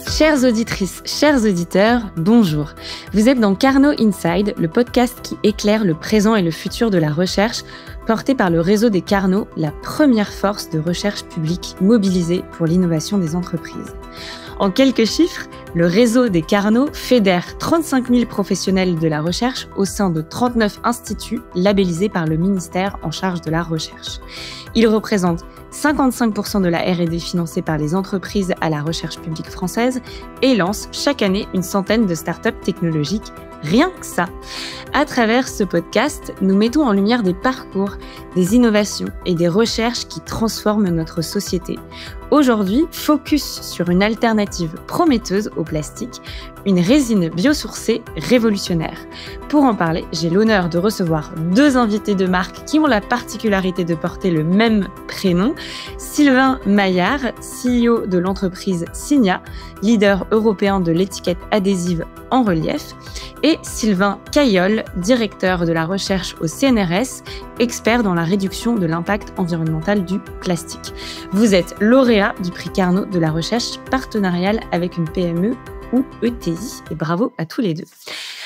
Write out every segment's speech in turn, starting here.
Chères auditrices, chers auditeurs, bonjour. Vous êtes dans Carnot Inside, le podcast qui éclaire le présent et le futur de la recherche, porté par le réseau des Carnot, la première force de recherche publique mobilisée pour l'innovation des entreprises. En quelques chiffres, le réseau des Carnot fédère 35 000 professionnels de la recherche au sein de 39 instituts labellisés par le ministère en charge de la recherche. Il représente 55% de la R&D financée par les entreprises à la recherche publique française et lance chaque année une centaine de startups technologiques. Rien que ça. À travers ce podcast, nous mettons en lumière des parcours, des innovations et des recherches qui transforment notre société. Aujourd'hui, focus sur une alternative prometteuse au plastique, une résine biosourcée révolutionnaire. Pour en parler, j'ai l'honneur de recevoir deux invités de marque qui ont la particularité de porter le même prénom. Sylvain Maillard, CEO de l'entreprise Signia, leader européen de l'étiquette adhésive en relief, et Sylvain Caillol, directeur de la recherche au CNRS, expert dans la réduction de l'impact environnemental du plastique. Vous êtes lauréat du prix Carnot de la recherche partenariale avec une PME ou ETI, et bravo à tous les deux.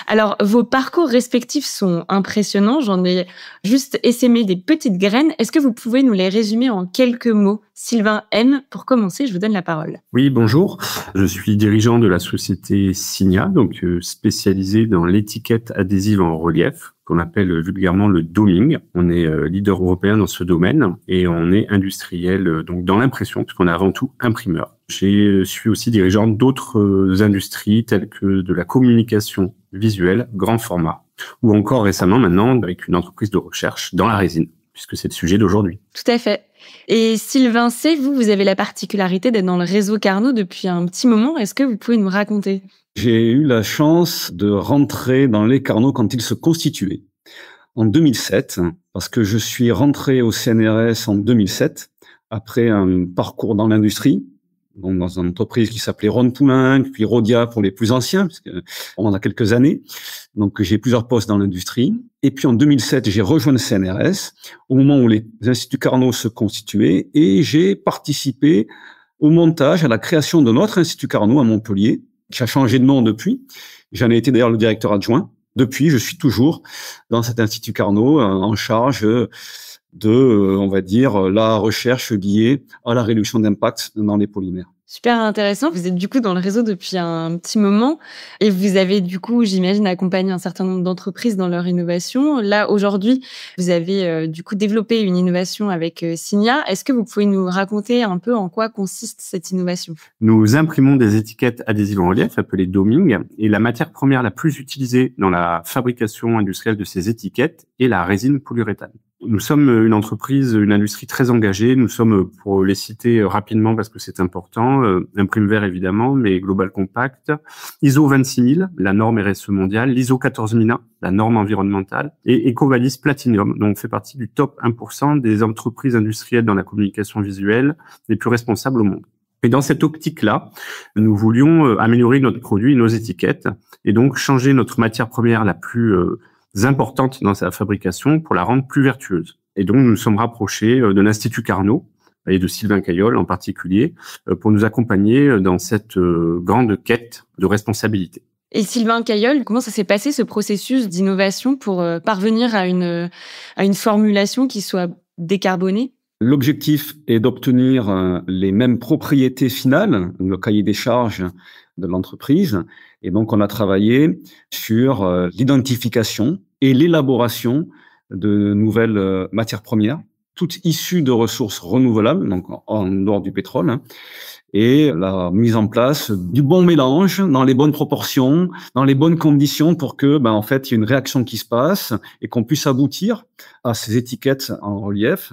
Alors, vos parcours respectifs sont impressionnants, j'en ai juste essaimé des petites graines. Est-ce que vous pouvez nous les résumer en quelques mots? Sylvain M, pour commencer, je vous donne la parole. Oui, bonjour. Je suis dirigeant de la société Signia, donc spécialisée dans l'étiquette adhésive en relief, qu'on appelle vulgairement le doming. On est leader européen dans ce domaine et on est industriel donc dans l'impression, puisqu'on est avant tout imprimeur. Je suis aussi dirigeant d'autres industries telles que de la communication visuelle, grand format, ou encore récemment maintenant avec une entreprise de recherche dans la résine, puisque c'est le sujet d'aujourd'hui. Tout à fait. Et Sylvain C, vous avez la particularité d'être dans le réseau Carnot depuis un petit moment. Est-ce que vous pouvez nous raconter? J'ai eu la chance de rentrer dans les Carnot quand ils se constituaient, en 2007, parce que je suis rentré au CNRS en 2007, après un parcours dans l'industrie, donc dans une entreprise qui s'appelait Ron Poulenc, puis Rhodia pour les plus anciens, parce que on a quelques années. Donc j'ai plusieurs postes dans l'industrie. Et puis en 2007, j'ai rejoint le CNRS au moment où les instituts Carnot se constituaient et j'ai participé au montage, à la création de notre institut Carnot à Montpellier, qui a changé de nom depuis. J'en ai été d'ailleurs le directeur adjoint. Depuis, je suis toujours dans cet institut Carnot en charge de, on va dire, la recherche liée à la réduction d'impact dans les polymères. Super intéressant. Vous êtes du coup dans le réseau depuis un petit moment et vous avez du coup, j'imagine, accompagné un certain nombre d'entreprises dans leur innovation. Là, aujourd'hui, vous avez du coup développé une innovation avec Signia. Est-ce que vous pouvez nous raconter un peu en quoi consiste cette innovation? Nous imprimons des étiquettes adhésives en relief appelées doming et la matière première la plus utilisée dans la fabrication industrielle de ces étiquettes est la résine polyuréthane. Nous sommes une entreprise, une industrie très engagée. Nous sommes, pour les citer rapidement parce que c'est important, Imprimever évidemment, mais Global Compact, ISO 26000, la norme RSE mondiale, l'ISO 14001, la norme environnementale, et EcoVadis Platinum, dont on fait partie du top 1% des entreprises industrielles dans la communication visuelle les plus responsables au monde. Et dans cette optique-là, nous voulions améliorer notre produit, nos étiquettes, et donc changer notre matière première la plus importante dans sa fabrication pour la rendre plus vertueuse. Et donc, nous nous sommes rapprochés de l'Institut Carnot et de Sylvain Caillol en particulier pour nous accompagner dans cette grande quête de responsabilité. Et Sylvain Caillol, comment ça s'est passé ce processus d'innovation pour parvenir à une formulation qui soit décarbonée? L'objectif est d'obtenir les mêmes propriétés finales, le cahier des charges de l'entreprise. Et donc, on a travaillé sur l'identification et l'élaboration de nouvelles matières premières, toutes issues de ressources renouvelables, donc en dehors du pétrole, et la mise en place du bon mélange dans les bonnes proportions, dans les bonnes conditions pour que, en fait, il y ait une réaction qui se passe et qu'on puisse aboutir à ces étiquettes en relief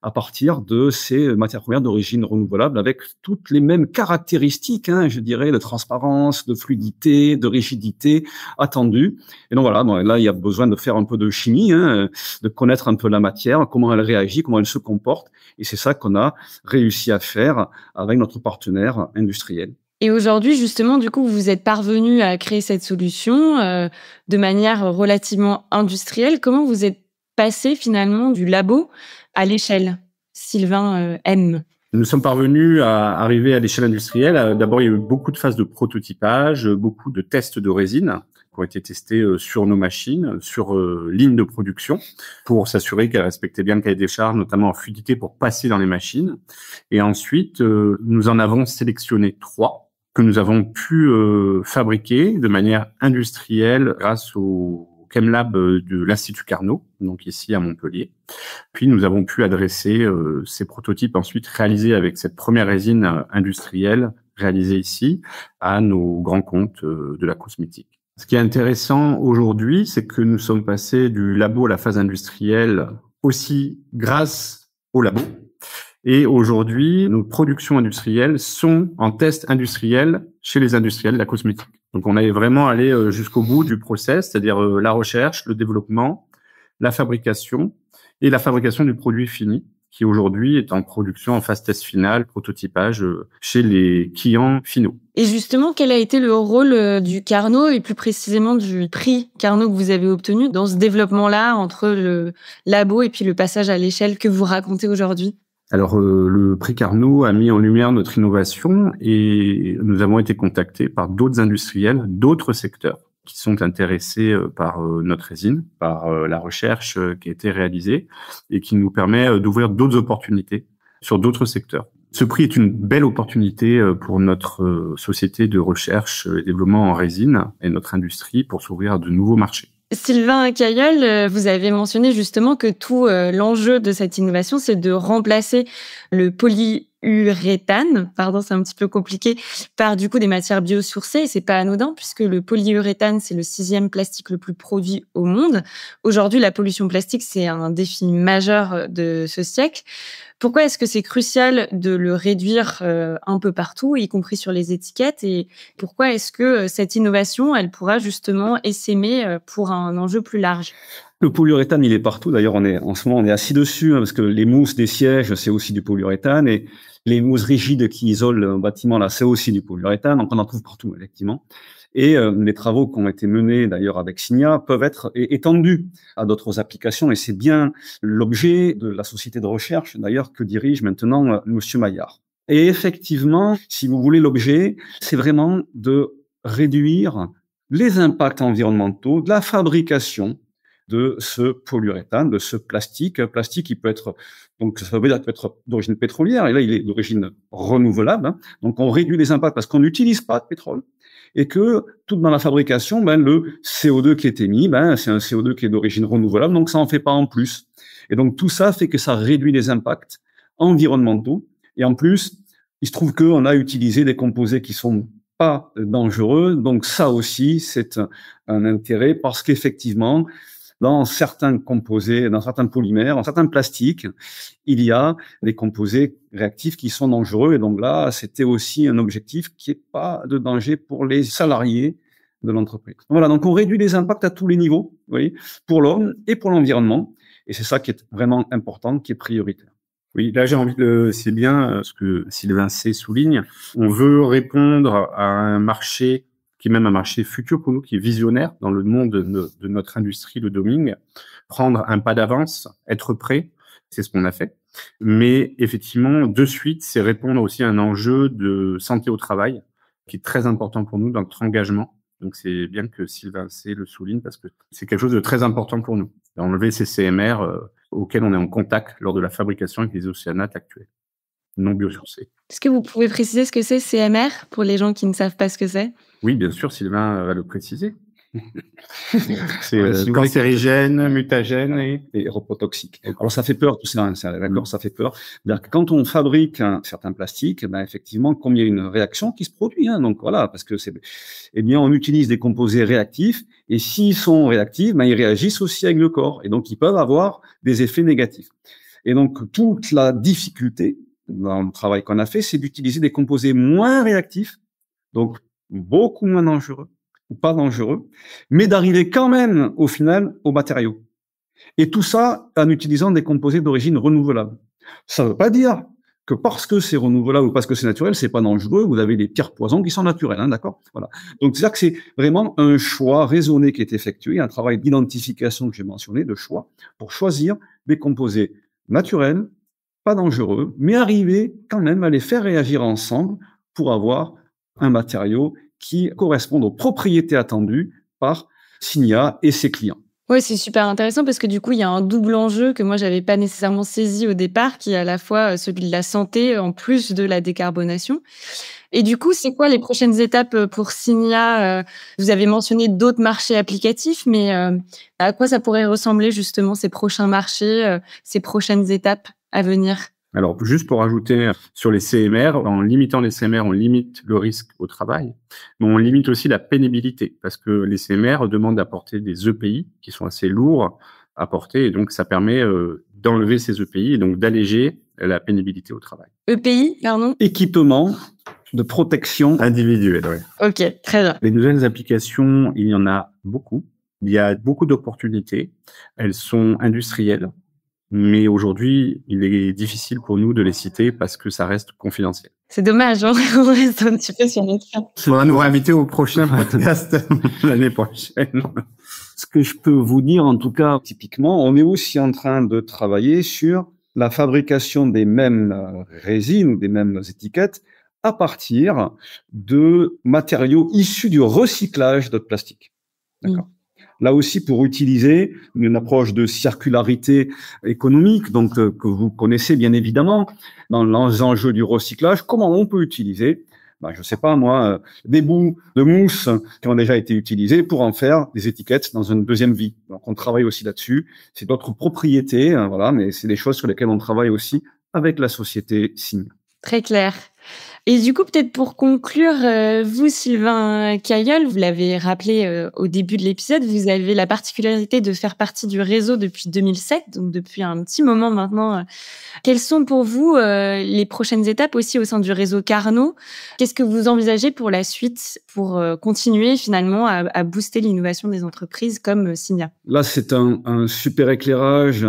à partir de ces matières premières d'origine renouvelable avec toutes les mêmes caractéristiques, je dirais, de transparence, de fluidité, de rigidité attendues. Et donc voilà, là, il y a besoin de faire un peu de chimie, de connaître un peu la matière, comment elle réagit, comment elle se comporte. Et c'est ça qu'on a réussi à faire avec notre partenaire industriel. Et aujourd'hui, justement, du coup, vous êtes parvenu à créer cette solution de manière relativement industrielle. Comment vous êtes passé finalement du labo à l'échelle, Sylvain M? Nous sommes parvenus à arriver à l'échelle industrielle. D'abord, il y a eu beaucoup de phases de prototypage, beaucoup de tests de résine qui ont été testés sur nos machines, sur lignes de production, pour s'assurer qu'elles respectaient bien le cahier des charges, notamment en fluidité pour passer dans les machines. Et ensuite, nous en avons sélectionné 3 que nous avons pu fabriquer de manière industrielle grâce au ChemLab de l'Institut Carnot, donc ici à Montpellier. Puis nous avons pu adresser ces prototypes ensuite réalisés avec cette première résine industrielle réalisée ici à nos grands comptes de la cosmétique. Ce qui est intéressant aujourd'hui, c'est que nous sommes passés du labo à la phase industrielle aussi grâce au labo. Et aujourd'hui, nos productions industrielles sont en test industriel chez les industriels de la cosmétique. Donc, on est vraiment allé jusqu'au bout du process, c'est-à-dire la recherche, le développement, la fabrication et la fabrication du produit fini, qui aujourd'hui est en production en phase test finale, prototypage chez les clients finaux. Et justement, quel a été le rôle du Carnot et plus précisément du prix Carnot que vous avez obtenu dans ce développement-là entre le labo et puis le passage à l'échelle que vous racontez aujourd'hui? Alors, le prix Carnot a mis en lumière notre innovation et nous avons été contactés par d'autres industriels, d'autres secteurs qui sont intéressés par notre résine, par la recherche qui a été réalisée et qui nous permet d'ouvrir d'autres opportunités sur d'autres secteurs. Ce prix est une belle opportunité pour notre société de recherche et développement en résine et notre industrie pour s'ouvrir à de nouveaux marchés. Sylvain Cailleul, vous avez mentionné justement que tout l'enjeu de cette innovation, c'est de remplacer le polyuréthane, c'est un petit peu compliqué, par du coup des matières biosourcées. Et c'est pas anodin puisque le polyuréthane, c'est le 6e plastique le plus produit au monde. Aujourd'hui, la pollution plastique, c'est un défi majeur de ce siècle. Pourquoi est-ce que c'est crucial de le réduire un peu partout, y compris sur les étiquettes? Et pourquoi est-ce que cette innovation, elle pourra justement essaimer pour un enjeu plus large? Le polyuréthane, il est partout. D'ailleurs, en ce moment, on est assis dessus, parce que les mousses des sièges, c'est aussi du polyuréthane. Et les mousses rigides qui isolent un bâtiment, là, c'est aussi du polyuréthane. Donc, on en trouve partout, effectivement. Et les travaux qui ont été menés d'ailleurs avec Signia peuvent être étendus à d'autres applications, et c'est bien l'objet de la société de recherche d'ailleurs que dirige maintenant Monsieur Maillard. Et effectivement, si vous voulez, l'objet, c'est vraiment de réduire les impacts environnementaux de la fabrication de ce polyuréthane, de ce plastique. Plastique qui peut être, donc ça veut dire qu'il peut être d'origine pétrolière, et là il est d'origine renouvelable. Donc on réduit les impacts parce qu'on n'utilise pas de pétrole. Et que tout dans la fabrication, le CO2 qui est émis, c'est un CO2 qui est d'origine renouvelable, donc ça en fait pas en plus. Et donc tout ça fait que ça réduit les impacts environnementaux. Et en plus, il se trouve qu'on a utilisé des composés qui sont pas dangereux, donc ça aussi c'est un intérêt parce qu'effectivement, dans certains composés, dans certains polymères, dans certains plastiques, il y a des composés réactifs qui sont dangereux. Et donc là, c'était aussi un objectif qui n'est pas de danger pour les salariés de l'entreprise. Voilà, donc on réduit les impacts à tous les niveaux, vous voyez, pour l'homme et pour l'environnement. Et c'est ça qui est vraiment important, qui est prioritaire. Oui, là j'ai envie de, c'est bien ce que Sylvain C souligne. On veut répondre à un marché qui est même un marché futur pour nous, qui est visionnaire dans le monde de notre industrie, le doming. Prendre un pas d'avance, être prêt, c'est ce qu'on a fait. Mais effectivement, de suite, c'est répondre aussi à un enjeu de santé au travail qui est très important pour nous dans notre engagement. Donc c'est bien que Sylvain C le souligne parce que c'est quelque chose de très important pour nous. Enlever ces CMR auxquels on est en contact lors de la fabrication avec les océanates actuels, non biosourcés. Est-ce que vous pouvez préciser ce que c'est CMR pour les gens qui ne savent pas ce que c'est? Oui, bien sûr, Sylvain va le préciser. C'est cancérigène, mutagène et reprotoxique. Alors ça fait peur tout ça, d'accord, ça fait peur. Quand on fabrique certains plastiques, effectivement, comme il y a une réaction qui se produit, donc voilà, parce que on utilise des composés réactifs, et s'ils sont réactifs, ils réagissent aussi avec le corps, et donc ils peuvent avoir des effets négatifs. Et donc toute la difficulté dans le travail qu'on a fait, c'est d'utiliser des composés moins réactifs, donc beaucoup moins dangereux, ou pas dangereux, mais d'arriver quand même, au final, aux matériaux. Et tout ça en utilisant des composés d'origine renouvelable. Ça ne veut pas dire que parce que c'est renouvelable ou parce que c'est naturel, c'est pas dangereux, vous avez des pierres poisons qui sont naturelles, d'accord? Voilà. Donc, c'est-à-dire que c'est vraiment un choix raisonné qui est effectué, un travail d'identification que j'ai mentionné, de choix, pour choisir des composés naturels, pas dangereux, mais arriver quand même à les faire réagir ensemble pour avoir un matériau qui corresponde aux propriétés attendues par Signia et ses clients. Oui, c'est super intéressant parce que du coup, il y a un double enjeu que moi, j'avais pas nécessairement saisi au départ, qui est à la fois celui de la santé en plus de la décarbonation. Et du coup, c'est quoi les prochaines étapes pour Signia? Vous avez mentionné d'autres marchés applicatifs, mais à quoi ça pourrait ressembler justement ces prochains marchés, ces prochaines étapes à venir? Alors, juste pour ajouter sur les CMR, en limitant les CMR, on limite le risque au travail, mais on limite aussi la pénibilité, parce que les CMR demandent d'apporter des EPI qui sont assez lourds à porter, et donc ça permet d'enlever ces EPI et donc d'alléger la pénibilité au travail. EPI, pardon? Équipement de protection individuelle, oui. Ok, très bien. Les nouvelles applications, il y en a beaucoup. Il y a beaucoup d'opportunités. Elles sont industrielles. Mais aujourd'hui, il est difficile pour nous de les citer parce que ça reste confidentiel. C'est dommage, hein. On reste un petit peu sur notre fin. On va nous réinviter au prochain podcast l'année prochaine. Ce que je peux vous dire, en tout cas, typiquement, on est aussi en train de travailler sur la fabrication des mêmes résines ou des mêmes étiquettes à partir de matériaux issus du recyclage de plastique. D'accord. Là aussi, pour utiliser une approche de circularité économique, donc que vous connaissez bien évidemment, dans les enjeux du recyclage, comment on peut utiliser, je sais pas moi, des bouts de mousse qui ont déjà été utilisés pour en faire des étiquettes dans une deuxième vie. Donc on travaille aussi là-dessus. C'est d'autres propriétés, voilà, mais c'est des choses sur lesquelles on travaille aussi avec la société Signia. Très clair. Et du coup, peut-être pour conclure, vous, Sylvain Cailleul, vous l'avez rappelé au début de l'épisode, vous avez la particularité de faire partie du réseau depuis 2007, donc depuis un petit moment maintenant. Quelles sont pour vous les prochaines étapes aussi au sein du réseau Carnot? Qu'est-ce que vous envisagez pour la suite, pour continuer finalement à booster l'innovation des entreprises comme Signia? Là, c'est un super éclairage,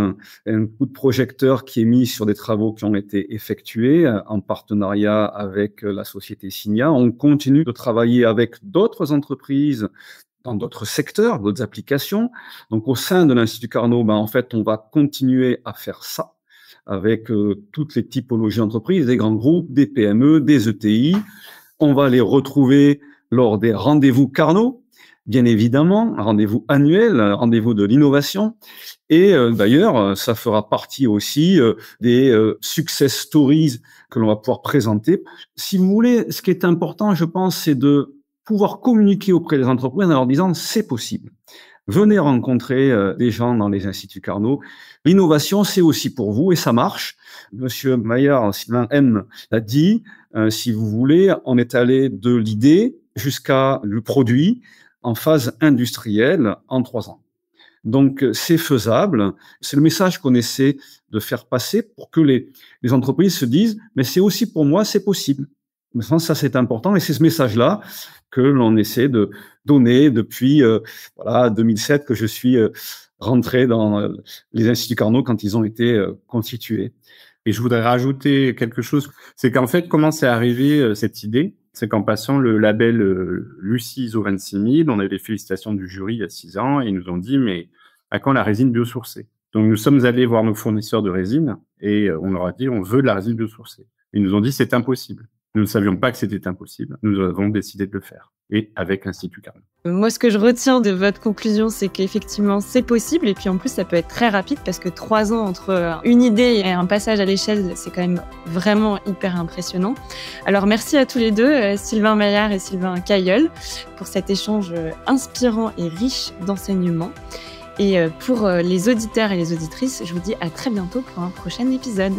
un coup de projecteur qui est mis sur des travaux qui ont été effectués en partenariat avec la société Signia. On continue de travailler avec d'autres entreprises dans d'autres secteurs, d'autres applications. Donc, au sein de l'Institut Carnot, en fait, on va continuer à faire ça avec toutes les typologies d'entreprises, des grands groupes, des PME, des ETI. On va les retrouver lors des rendez-vous Carnot, bien évidemment, un rendez-vous annuel, un rendez-vous de l'innovation. Et d'ailleurs, ça fera partie aussi des success stories que l'on va pouvoir présenter. Si vous voulez, ce qui est important, je pense, c'est de pouvoir communiquer auprès des entreprises en leur disant « c'est possible ». Venez rencontrer des gens dans les instituts Carnot. L'innovation, c'est aussi pour vous et ça marche. Monsieur Maillard, Sylvain M l'a dit, si vous voulez, on est allé de l'idée jusqu'à le produit en phase industrielle en 3 ans. Donc, c'est faisable. C'est le message qu'on essaie de faire passer pour que les entreprises se disent « mais c'est aussi pour moi, c'est possible ». Je pense que ça, c'est important et c'est ce message-là que l'on essaie de donner depuis 2007 que je suis rentré dans les instituts Carnot quand ils ont été constitués. Et je voudrais rajouter quelque chose, c'est qu'en fait, comment c'est arrivé cette idée? C'est qu'en passant le label Lucie ISO 26000, on a eu les félicitations du jury il y a 6 ans et ils nous ont dit mais à quand la résine biosourcée? Donc nous sommes allés voir nos fournisseurs de résine et on leur a dit on veut de la résine biosourcée. Ils nous ont dit c'est impossible. Nous ne savions pas que c'était impossible. Nous avons décidé de le faire. Et avec l'Institut Carnot. Moi, ce que je retiens de votre conclusion, c'est qu'effectivement, c'est possible. Et puis, en plus, ça peut être très rapide parce que 3 ans entre une idée et un passage à l'échelle, c'est quand même vraiment hyper impressionnant. Alors, merci à tous les deux, Sylvain Maillard et Sylvain Cailleul, pour cet échange inspirant et riche d'enseignements. Et pour les auditeurs et les auditrices, je vous dis à très bientôt pour un prochain épisode.